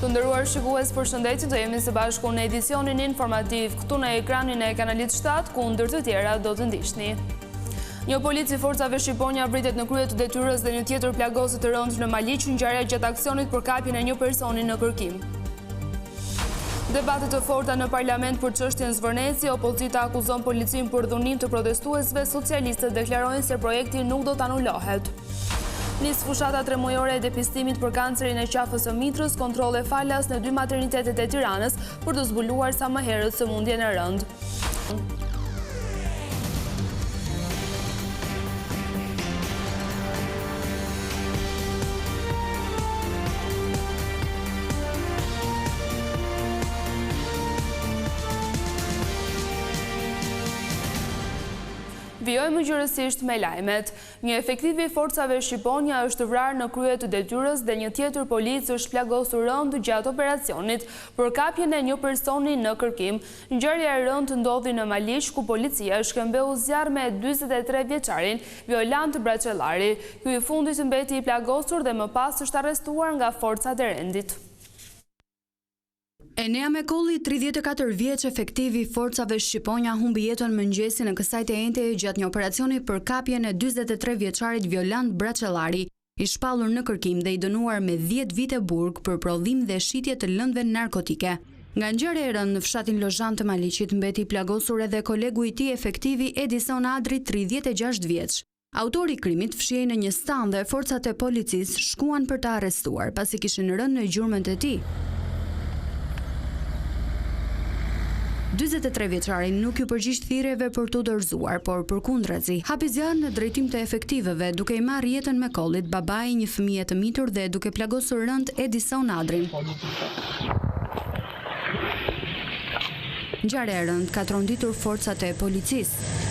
Të nderuar shikues, përshëndetje, do jemi së bashku në edicionin informativ këtu në ekranin e kanalit 7, ku ndër të tjera do të ndiqni. Një polic i forcave shqiponja vritet në krye të detyrës dhe një tjetër plagoset të rëndë në Maliq, ngjarja gjatë aksionit për kapjen e një personi në kërkim. Debatet të forta në parlament për çështjen Zvërneci, opozita akuzon policin për dhunim të protestuesve, socialistët deklarojnë se projekti nuk do të anulohet. Nis fushata 3 mujore e depistimit për kancerin e qafës së mitrës, kontrolle falas në 2 maternitetet e Tiranës për të zbuluar sa më herët sëmundjen e rëndë. Vijojmë gjërësisht me lajmet. Një efektiv i forcave shqiponja është vrarë në krye të detyrës dhe një tjetër polic është plagosur rënd gjatë operacionit për kapjen e një personi në kërkim. Ngjarja e rëndë ndodhi në Maliq, ku policia shkëmbeu zjarr me 43 vjeçarin Violant Braçellari. Ky i fundit mbeti i plagosur dhe më pas është arrestuar nga forcat e rendit. Enea Mekolli, 34 vjeç efektiv i forcave shqiponja, humbi jetën mëngjesin në kësaj të enteje gjatë një operacioni për kapjen e 43 vjeçarit Violant Braçellari, i shpallur në kërkim dhe i dënuar me 10 vite burg për prodhim dhe shitje të lëndëve narkotike. Nga ngjarja e rëndë në fshatin Lozhan të Maliqit mbeti i plagosur edhe kolegu i tij efektivi Edison Adri, 36 vjeç. Autori i krimit fshihej në një stan dhe forcat e policisë shkuan për ta arrestuar pasi kishin rënë në gjurmën e tij. 43 vjeçari nuk ju përgjigj thirrjeve për t'u dorëzuar, por përkundrazi, hapi zjarr në drejtim të efektiveve, duke i marrë jetën Mekollit, babai një fëmijë të mitur dhe duke plagosur rënd Edison Adrin. Ngjarja e rëndë ka tronditur forcat e policisë.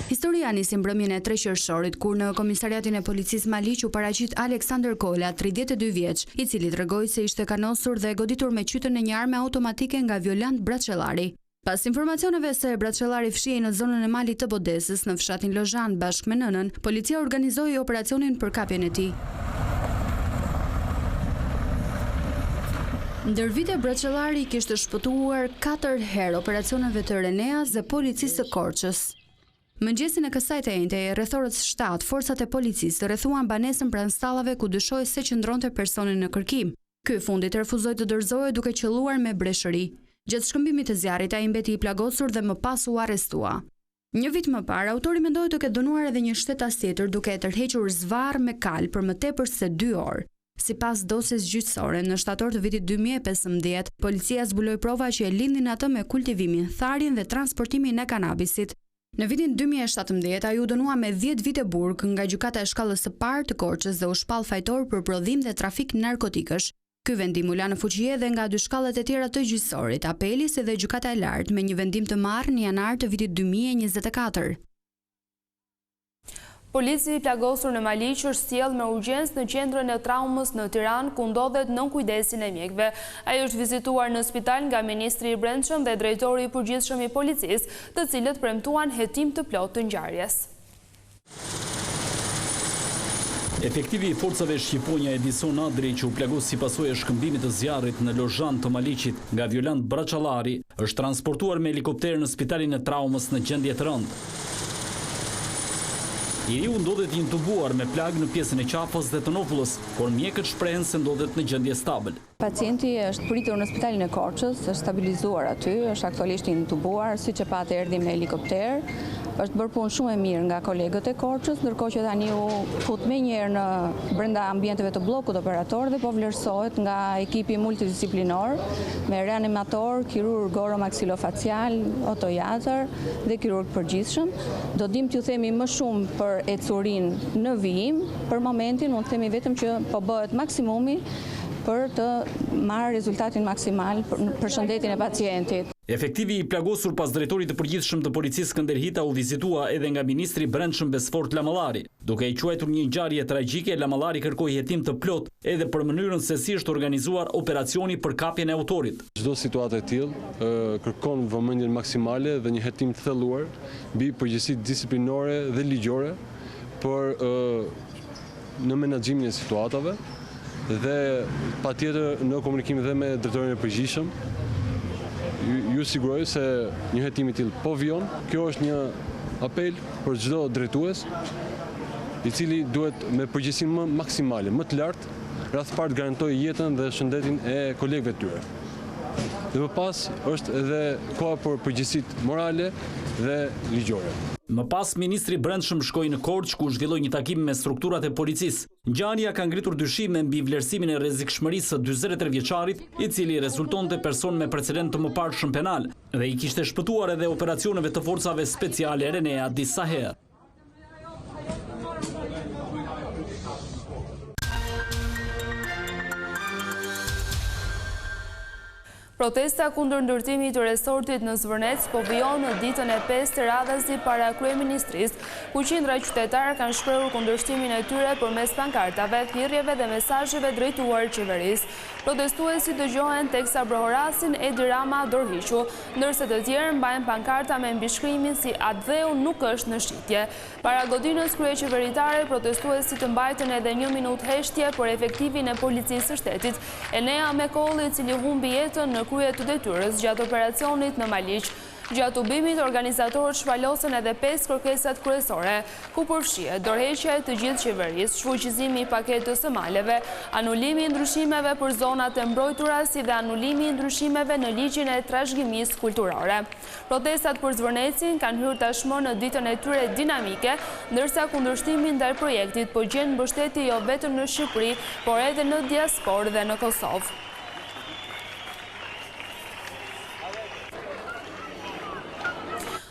Historia nisi mbrëmjen e 3 qershorit, kur në komisariatin e policisë Maliq u paraqit Aleksander Kola, 32 vjeç, i cili tregoi se ishte kanosur dhe goditur me qytën e një arme automatike nga Violant Braçellari. Pas informacioneve se Braçellari fshihej në zonën e malit të Bodesës në fshatin Lozhan bashkë me nënën, policia organizoi operacionin për kapjen e tij. Ndër vite Braçellari kishte shpëtuar 4 herë operacioneve të Reneas dhe policisë së Korçës. Mëngjesin e kësaj të enteje, rreth orës 7, forcat e policisë rrethuan banesën pranë stallave ku dyshohej se qëndronte personi në kërkim. Ky i fundit refuzoi të dorëzohej duke qelluar me breshëri. Gjatë shkëmbimit të zjarrit ai mbeti i plagosur dhe më pas u arrestua. Një vit më parë, autori mendoi të ketë dënuar edhe një shtetas tjetër duke e tërhequr zvarr me kal për më tepër se 2 orë. Sipas dosjes gjyqësore, në shtator të vitit 2015, policia zbuloi prova që e lidhin atë me kultivimin, tharjen dhe transportimin e kanabisit. Në vitin 2017, ai u dënua me 10 vite burg nga gjykata e shkallës së parë të Korçës dhe u shpall fajtor për prodhim dhe trafik narkotikësh. Ky vendim u la në fuqi edhe nga 2 shkallët e tjera të gjyqësorit, apeli si dhe gjykata e lartë, me një vendim të marrë në janar të vitit 2024. Polici i plagosur në Maliq është sjell me urgjencë në qendrën e traumës në Tiranë, ku ndodhet nën kujdesin e mjekëve. Ai është vizituar në spital nga ministri i Brendshëm dhe drejtori i përgjithshëm i policisë, të cilët premtuan hetim të plotë të ngjarjes. Efektivi i forcave shqiponja Edison Adri, që u plagos si pasojë e shkëmbimit të zjarrit në Lozhan të Maliqit nga Violant Braçellari, është transportuar me helikopter në spitalin e traumës në gjendje të rëndë. Njeriu ndodhet i intubuar me plagë në pjesën e qafës dhe të novullës, por mjekët shprehen se ndodhet në gjendje stabil. Pacienti është pritur në spitalin e Korçës, është stabilizuar aty, është aktualisht i intubuar, siç e patë erdhi me helikopter. Është bërë punë shumë e mirë nga kolegët e Korçës, ndërkohë që tani u fut menjëherë në brenda ambienteve të bllokut operator dhe po vlerësohet nga ekipi multidisiplinor me reanimator, kirurg oromaksilofacial, otojazër dhe kirurg përgjithshëm. Do dim t'ju themi më shumë për ecurinë në vijim, për momentin mund të themi vetëm që po bëhet maksimumi për të marrë rezultatin maksimal për shëndetin e pacientit. Efektivi i plagosur pas drejtorit të përgjithshëm të policisë Skënder Hita u vizitua edhe nga ministri i Brendshëm Besfort Lamallari. Duke i quajtur një ngjarje tragjike, Lamallari kërkoi hetim të plot edhe për mënyrën se si është organizuar operacioni për kapjen e autorit. Çdo situatë e tillë kërkon vëmendjen maksimale dhe një hetim të thelluar mbi përgjegjësitë disiplinore dhe ligjore për në menaxhimin e situatave dhe patjetër në komunikim dhe me drejtorin e përgjithshëm. Ju siguroj se një hetim i tillë po vjen. Kjo është një apel për çdo drejtues i cili duhet me përgjegjësinë më maksimale, më të lartë, rreth parë të garantojë jetën dhe shëndetin e kolegëve të tyre. Dhe më pas është edhe koha për përgjegjësitë morale dhe ligjore. Më pas, ministri i Brendshëm shkoi në Korçë ku zhvilloi një takim me strukturat e policisë. Ngjarja ka ngritur dyshime mbi vlerësimin e rrezikshmërisë së 43 vjeçarit, i cili rezultonte person me precedent të mëparshëm penal dhe i kishte shpëtuar edhe operacioneve të forcave speciale Renea disa herë. Protesta kundër ndërtimit të resortit në Zvërnec po vijon në ditën e 5 të radhës para kryeministrisë, ku qindra qytetarë kanë shprehur kundërshtimin e tyre përmes pankartave, thirrjeve dhe mesazheve drejtuar qeverisë. Protestuesit dëgjohen teksa brohorasin Edi Rama dorëhiqu, ndërsa të tjerë mbajnë pankarta me mbishkrimin si Atveu nuk është në shitje. Para godinës kryeqeveritare, protestuesit mbajtën edhe 1 minutë heshtje për efektivin e policisë së shtetit, Enea Mekolli, i cili humbi jetën në krye të detyrës gjatë operacionit në Maliq. Gjatë ubimit, organizatorët shpalosën edhe 5 kërkesat kryesore, ku përfshihet dorëheqja e të gjithë qeverisë, shfuqizimi i paketës së maleve, anulimi i ndryshimeve për zonat e mbrojtura, si dhe anulimi i ndryshimeve në ligjin e trashëgimisë kulturore. Protestat për Zvërnecin kanë hyrë tashmë në ditën e tyre dinamike, ndërsa kundërshtimi ndaj projektit po gjen mbështetje jo vetëm në Shqipëri, por edhe në diasporë dhe në Kosovë.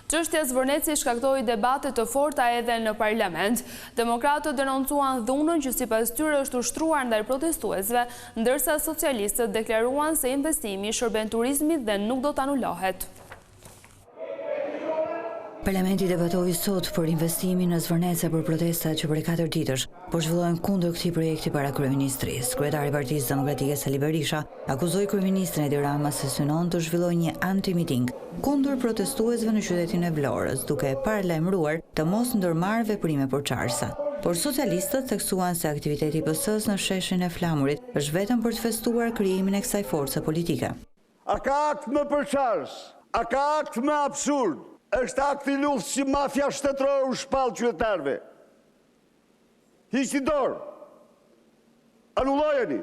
Çështja Zvërneci shkaktoi debate të forta edhe në parlament. Demokratët denoncuan dhunën që sipas tyre është ushtruar ndaj protestuesve, ndërsa socialistët deklaruan se investimi i shërben turizmit dhe nuk do të anulohet. Parlamenti debatoi sot për investimin në Zvërnece për protestat që prej 4 ditësh po zhvillohen kundër këtij projekti para kryeministrisë. Kryetari i Partisë Demokratike Sali Berisha akuzoi kryeministrin Edi Rama se synon të zhvillojë një anti-miting kundër protestuesve në qytetin e Vlorës, duke paralajmëruar të mos ndërmarrë veprime porçarëse. Por socialistët theksuan se aktiviteti i PS-s në sheshin e Flamurit është vetëm për të festuar krijimin e kësaj force politike. A ka akt më porçarës? A ka akt më absurd? Është akti luft që mafia shtetërore u shpall qytetarëve. Hiqni dorë. Anullojeni.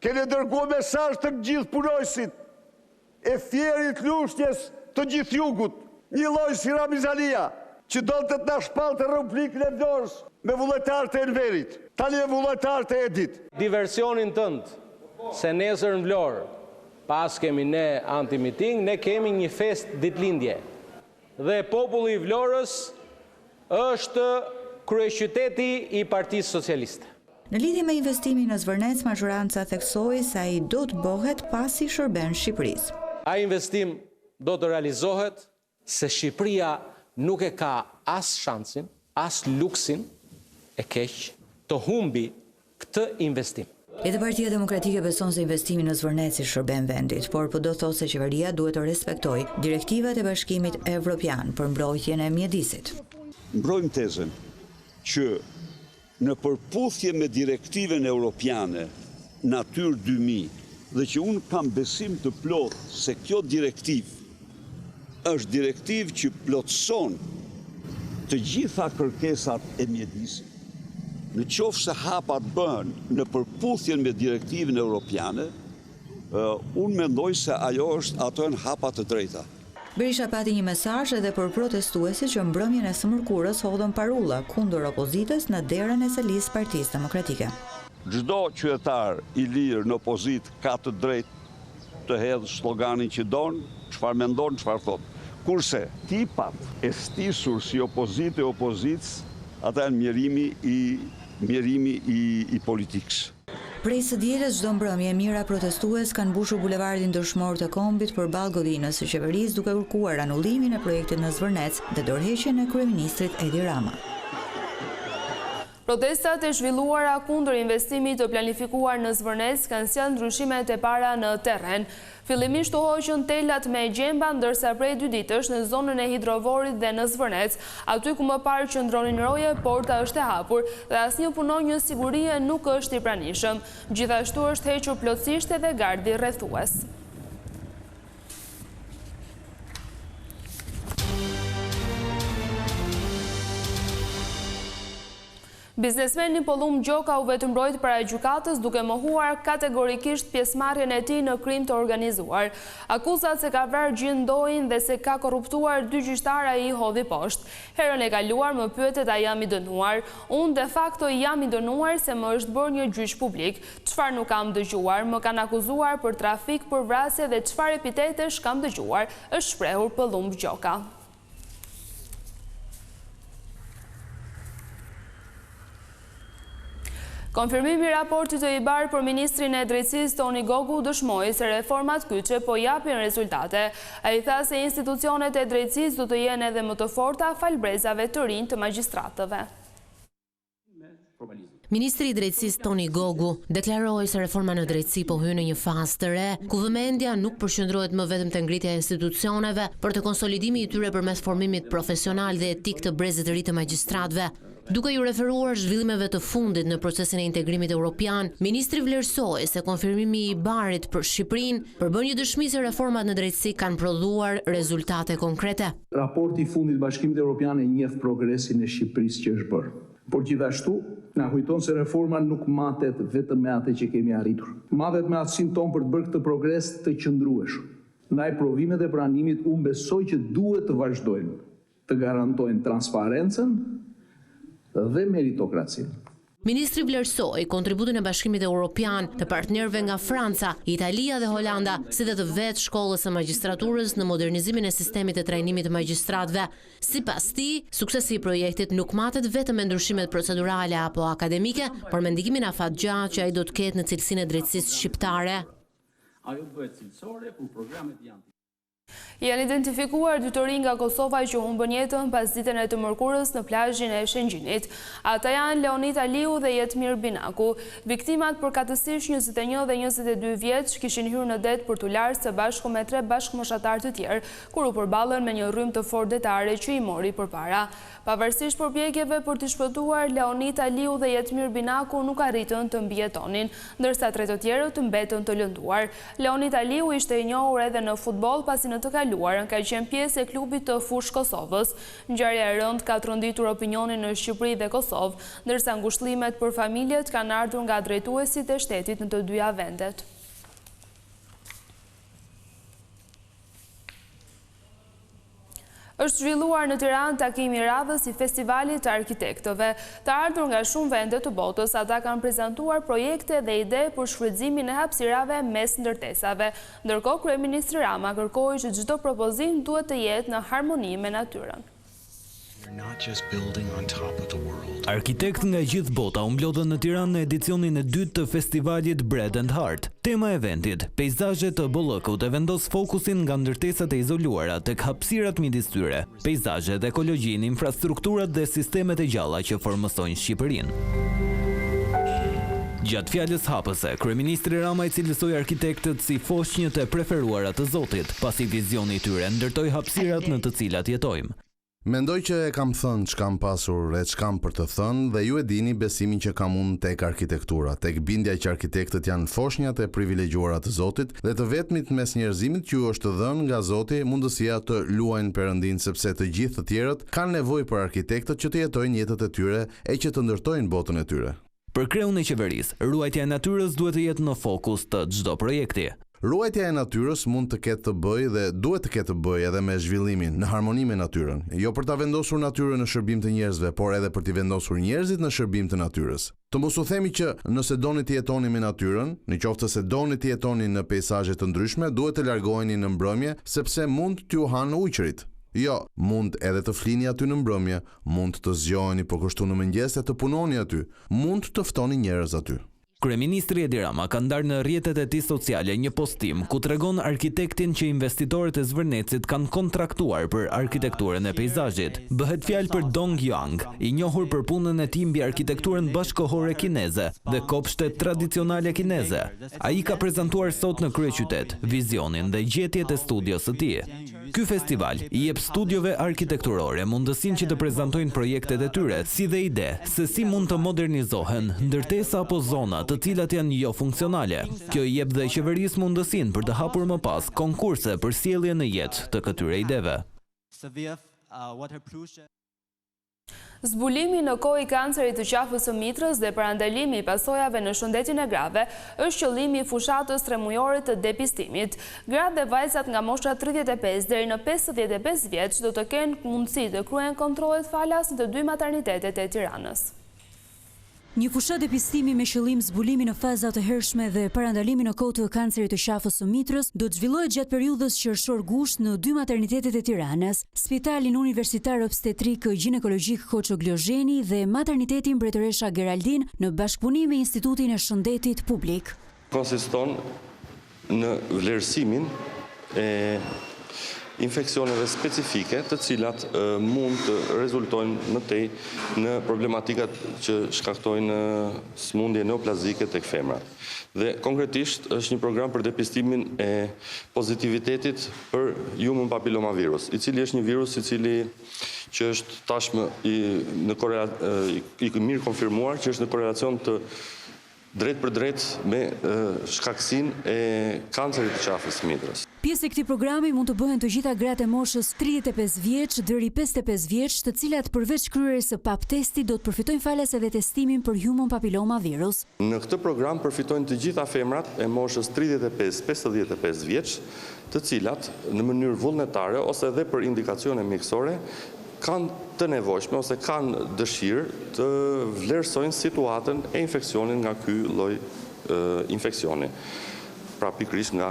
Keni dërguar mesazh të gjithë punojësit e thjerit lushtjes të gjithë jugut. Një lloj si Ramizalia, që donte të na shpallte Republikën e Vlorës me vullnetarët e Enverit. Tani e vullnetarët e Edit. Diversionin tënd se nesër në Vlorë, pas kemi ne anti-miting, ne kemi një fest ditëlindje. Dhe populli i Vlorës është kryeqyteti i Partisë Socialiste. Në lidhje me investimin në Zvërnec, majoranca theksoi se ai do të bëhet pasi shërben Shqipërisë. Ai investim do të realizohet se Shqipëria nuk e ka as shansin, as luksin e keq të humbi këtë investim. Edhe Partia Demokratike beson se investimi në Zvërnec i shërben vendit, por po do thotë se qeveria duhet të respektojë direktivat e Bashkimit Evropian për mbrojtjen e mjedisit. Mbrojmë tezën që në përputhje me direktiven europiane Natyrë 2000 dhe që unë kam besim të plot se kjo direktiv është direktiv që plotëson të gjitha kërkesat e mjedisit. Në qoftë se hapat bëhen në përputhjen me direktivën europiane, unë mendoj se ato janë hapa të drejta. Berisha pati një mesazh edhe për protestuesit që mbrëmjen e së mërkurës hodhën parulla kundër opozitës në derën e selisë Partisë Demokratike. Çdo qytetar i lirë në opozitë ka të drejtë të hedhë sloganin që don, çfarë mendon, çfarë thot. Kurse tipat e stisur si opozitë e opozitës, ata janë mjerimi i politikës. Prej së dielës çdo mbrëmje mijëra protestues kanë mbushur bulevardin dëshmor të Kombit përballë godinës së qeverisë duke kërkuar anullimin e projektit në Zvërnec dhe dorëheqjen e kryeministrit Edi Rama. Protestat e zhvilluara kundër investimit të planifikuar në Zvërnec kanë sjellë ndryshimet e para në terren. Fillimisht u hoqën telat me gjemba, ndërsa prej 2 ditësh në zonën e Hidrovorit dhe në Zvërnec, aty ku më parë qëndronin roje, porta është e hapur dhe asnjë punonjë sigurie nuk është i pranishëm. Gjithashtu është hequr plotësisht edhe gardi rrethues. Biznesmeni Pollum Gjoka u vetëmbrojt para gjykatës duke mohuar kategorikisht pjesëmarrjen e tij në krim të organizuar. Akuzat se ka vrarë gjendojnë dhe se ka korruptuar 2 gjyqtar ai i hodhi poshtë. Herën e kaluar më pyetet a jam i dënuar. Unë de facto jam i dënuar se më është bërë një gjyq publik. Çfarë nuk kam dëgjuar? Më kanë akuzuar për trafik, për vrasje dhe çfarë epitetesh kam dëgjuar, është shprehur Pollum Gjoka. Konfirmimi i raportit të IBAR për Ministrin e Drejtësisë Toni Gogu dëshmoi se reformat kyçe po japin rezultate. Ai tha se institucionet e drejtësisë do të jenë edhe më të forta falbrezave të rinj të magjistratëve. Ministri i Drejtësisë Toni Gogu deklaroi se reforma në drejtësi po hyn në një fazë të re, ku vëmendja nuk përqendrohet më vetëm te ngritja e institucioneve, por te konsolidimi i tyre përmes formimit profesional dhe etik të brezit të ri të magjistratëve. Duke ju referuar zhvillimeve të fundit në procesin e integrimit evropian, ministri vlerësoi se konfirmimi i IBAR-it për Shqipërinë përbën një dëshmi se reformat në drejtësi kanë prodhuar rezultate konkrete. Raporti i fundit të Bashkimit Evropian e njeh progresin e Shqipërisë që është bërë. Por gjithashtu na kujton se reforma nuk matet vetëm me atë që kemi arritur. Matet me aftësinë tonë për të bërë këtë progres të qëndrueshëm. Ndaj provimet e pranimit unë besoj që duhet të vazhdojnë të garantojnë transparencën dhe meritokracinë. Ministri vlerësoi kontributin e Bashkimit Evropian, të partnerëve nga Franca, Italia dhe Holanda, si dhe të vetë shkollës së magjistraturës në modernizimin e sistemit të trajnimit të magjistratëve. Sipas tij, suksesi i projektit nuk matet vetëm me ndryshimet procedurale apo akademike, por me ndikimin afatgjatë që ai do të ketë në cilësinë e drejtësisë shqiptare. Ajo bëhet cilësore kur programet janë. Janë identifikuar 2 të rinj nga Kosova që humbën jetën pas ditën e të mërkurës në plazhin e Shëngjinit. Ata janë Leonid Aliu dhe Jetmir Binaku. Viktimat përkatësisht 21 dhe 22 vjeç kishin hyrë në det për t'u larë së bashku me 3 bashkëmoshatar të tjerë, kur u përballën me një rrymë të fortë detare që i mori përpara. Pavarësisht përpjekjeve për t'i shpëtuar, Leonid Aliu dhe Jetmir Binaku nuk arritën të mbijetonin, ndërsa 3 të tjerët të mbetën të lënduar. Leonid Aliu ishte i njohur edhe në futboll pasi në të kaluarën ka qenë pjesë e klubit të Fush Kosovës. Ngjarja e rëndë ka tronditur opinionin në Shqipëri dhe Kosovë, ndërsa ngushëllimet për familjet kanë ardhur nga drejtuesit e shtetit në të dyja vendet. Është zhvilluar në Tiranë takimi i radhës i Festivalit të Arkitektëve. Të ardhur nga shumë vende të botës, ata kanë prezantuar projekte dhe ide për shfrytëzimin e hapësirave mes ndërtesave. Ndërkohë, kryeministri Rama kërkoi që çdo propozim duhet të jetë në harmoni me natyrën. Arkitekt nga gjithë bota u mblodhën në Tiranë në edicionin e dytë të festivalit Bread and Heart. Tema e eventit, peizazhe të Bollëkut, e vendos fokusin nga ndërtesat e izoluara tek hapësirat midis tyre, peizazhet, ekologjinë, infrastrukturat dhe sistemet e gjalla që formësojnë Shqipërinë. Gjatë fjalës hapëse, kryeministri Rama i cilësoi arkitektët si foshnjët e preferuara të Zotit, pasi vizioni i tyre ndërtoi hapësirat në të cilat jetojmë. Mendoj që e kam thënë ç'kam pasur e ç'kam për të thënë dhe ju e dini besimin që kam unë tek arkitektura, tek bindja që arkitektët janë foshnjat e privilegjuara të Zotit dhe të vetmit mes njerëzimit që ju është dhënë nga Zoti mundësia të luajnë Perëndin, sepse të gjithë të tjerët kanë nevojë për arkitektët që të jetojnë jetët e tyre e që të ndërtojnë botën e tyre. Për kreun e qeverisë, ruajtja e natyrës duhet të jetë në fokus të çdo projekti. Ruajtja e natyrës mund të ketë të bëjë dhe duhet të ketë të bëjë edhe me zhvillimin në harmoni me natyrën, jo për ta vendosur natyrën në shërbim të njerëzve, por edhe për t'i vendosur njerëzit në shërbim të natyrës. Të mos u themi që nëse doni të jetoni me natyrën, nëse se doni të jetoni në peizazhe të ndryshme, duhet të largoheni në mbrëmje sepse mund t'ju hanë ujqërit. Jo, mund edhe të flini aty në mbrëmje, mund të zgjoheni po kështu në mëngjes e të punoni aty, mund të ftoni njerëz aty. Kryeministri Edi Rama ka ndarë në rrjetet e tij sociale një postim ku tregon arkitektin që investitorët e Zvërnecit kanë kontraktuar për arkitekturën e peizazhit. Bëhet fjalë për Dong Yang, i njohur për punën e tij mbi arkitekturën bashkëkohore kineze dhe kopshtet tradicionale kineze. Ai ka prezantuar sot në kryeqytet vizionin dhe gjetjet e studios së tij. Ky festival i jep studiove arkitekturore mundësinë që të prezantojnë projektet e tyre, si dhe ide se si mund të modernizohen ndërtesa apo zona të cilat janë jo funksionale. Kjo i jep dhe qeverisë mundësinë për të hapur më pas konkurse për sjellje në jetë të këtyre ideve. Zbulimi në kohë i kancerit të qafës së mitrës dhe parandalimi i pasojave në shëndetin e grave është qëllimi i fushatës 3 mujore të depistimit. Gratë dhe vajzat nga mosha 35 deri në 55 vjeç do të kenë mundësi të kryen kontrollet falas në të 2 maternitetet e Tiranës. Një fushat depistimi me qëllim zbulimi në faza të hershme dhe parandalimi në kohë të kancerit të qafës së mitrës do të zhvillohet gjatë periudhës qershor-gusht në 2 maternitetet e Tiranës, Spitalin Universitar Obstetrik Gjinekologjik Hoxho Glozheni dhe Maternitetin Mbretëresha Geraldin në bashkëpunim me Institutin e Shëndetit Publik. Konsiston në vlerësimin e infeksioneve specifike të cilat mund të rezultojnë më tej në problematikat që shkaktojnë sëmundje neoplazike tek femrat. Dhe konkretisht është një program për depistimin e pozitivitetit për human papillomavirus, i cili është një virus që është tashmë i mirë konfirmuar, që është në korelacion të drejt për drejt me shkakësinë e kancerit të qafës së mitrës. Pjesë e këtij programi mund të bëhen të gjitha gratë e moshës 35 vjeç deri 55 vjeç, të cilat përveç kryerjes së pap testi do të përfitojnë falas edhe testimin për human papillomavirus. Në këtë program përfitojnë të gjitha femrat e moshës 35-55 vjeç, të cilat në mënyrë vullnetare ose edhe për indikacione mjekësore kanë të nevojshme ose kanë dëshirë të vlerësojnë situatën e infeksionit nga ky lloj infeksioni, pra pikërisht nga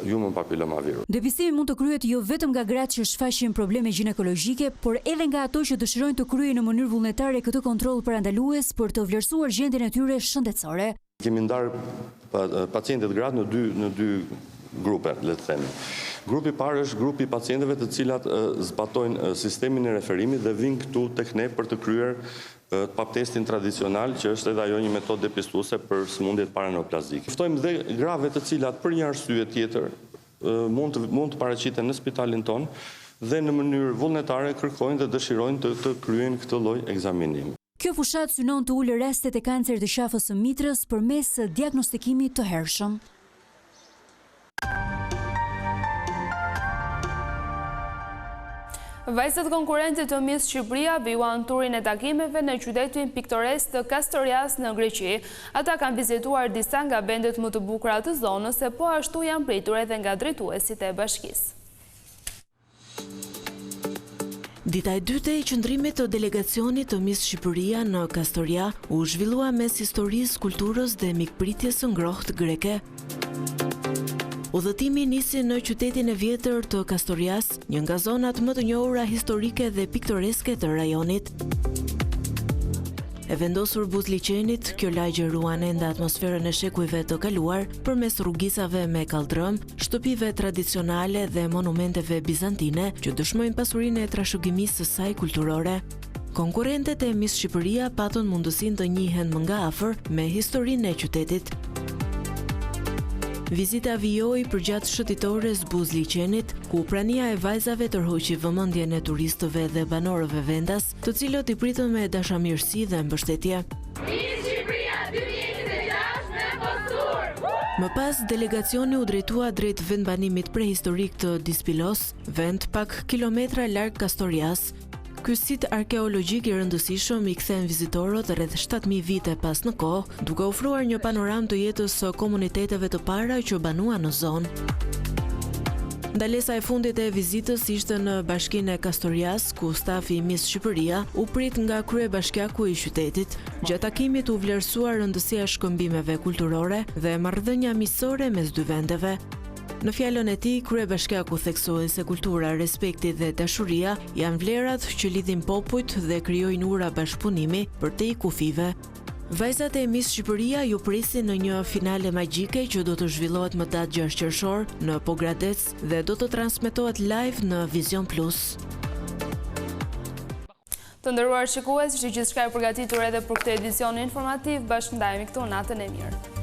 human papillomavirus. Depistimi mund të kryhet jo vetëm nga gratë që shfaqin probleme gjinekologjike, por edhe nga ato që dëshirojnë të kryejnë në mënyrë vullnetare këtë kontroll parandalues për të vlerësuar gjendjen e tyre shëndetësore. Kemi ndarë pacientët gratë në dy grupe, le të themi. Grupi parë është grupi i pacientëve të cilat zbatojnë sistemin e referimit dhe vinë këtu tek ne për të kryer pap testin tradicional, që është edhe ajo një metodë depistuese për sëmundjet paraneoplazike. Ftojmë dhe grave të cilat për një arsye tjetër mund të paraqiten në spitalin ton dhe në mënyrë vullnetare kërkojnë dhe dëshirojnë të kryejnë këtë lloj ekzaminimi. Kjo fushat synon të ulë rastet e kancerit të qafës së mitrës përmes diagnostikimit të hershëm. Vajzat konkurrente të Miss Shqipëria vijuan turin e takimeve në qytetin piktoresk të Kastorias në Greqi. Ata kanë vizituar disa nga vendet më të bukura të zonës, e po ashtu janë pritur edhe nga drejtuesit e bashkisë. Dita e dytë e qëndrimit të delegacionit të Miss Shqipëria në Kastoria u zhvillua mes historisë, kulturës dhe mikpritjes së ngrohtë greke. Udhëtimi nisi në qytetin e vjetër të Kastorias, një nga zonat më të njohura historike dhe piktoreske të rajonit. E vendosur buzliqenit, kjo lagje ruan ende atmosferën e shekujve të kaluar përmes rrugisave me kaldrëm, shtëpive tradicionale dhe monumenteve bizantine që dëshmojnë pasurinë e trashëgimisë së saj kulturore. Konkurrentet e Miss Shqipëria patën mundësinë të njihen më nga afër me historinë e qytetit. Vizita vijoi përgjatë shëtitores buzliqenit, ku prania e vajzave tërhoqi vëmendjen e turistëve dhe banorëve vendas, të cilët i pritën me dashamirësi dhe mbështetje. Më pas, delegacioni u drejtua drejt vendbanimit prehistorik të Dispilos, vend pak kilometra larg Kastorias. Ky sit arkeologjik i rëndësishëm i kthen vizitorët rreth 7000 vite pas në kohë, duke ofruar një panoramë të jetës së komuniteteve të para që banuan në zonë. Ndalesa e fundit e vizitës ishte në bashkinë e Kastorias, ku stafi i Miss Shqipëria u prit nga kryebashkiaku i qytetit. Gjatë takimit u vlerësuar rëndësia e shkëmbimeve kulturore dhe marrëdhënia miqësore mes dy vendeve. Në fjalën e tij, kryebashkiaku theksoi se kultura, respekti dhe dashuria janë vlerat që lidhin popujt dhe krijojnë ura bashkëpunimi për te i kufive. Vajzat e Miss Shqipëria ju prisin në një finale magjike që do të zhvillohet më datë 6 qershor në Pogradec dhe do të transmetohet live në Vision Plus. Të nderuar shikues, ishte gjithçka e përgatitur edhe për këtë edicion informativ. Bashkëndajemi këtu, natën e mirë.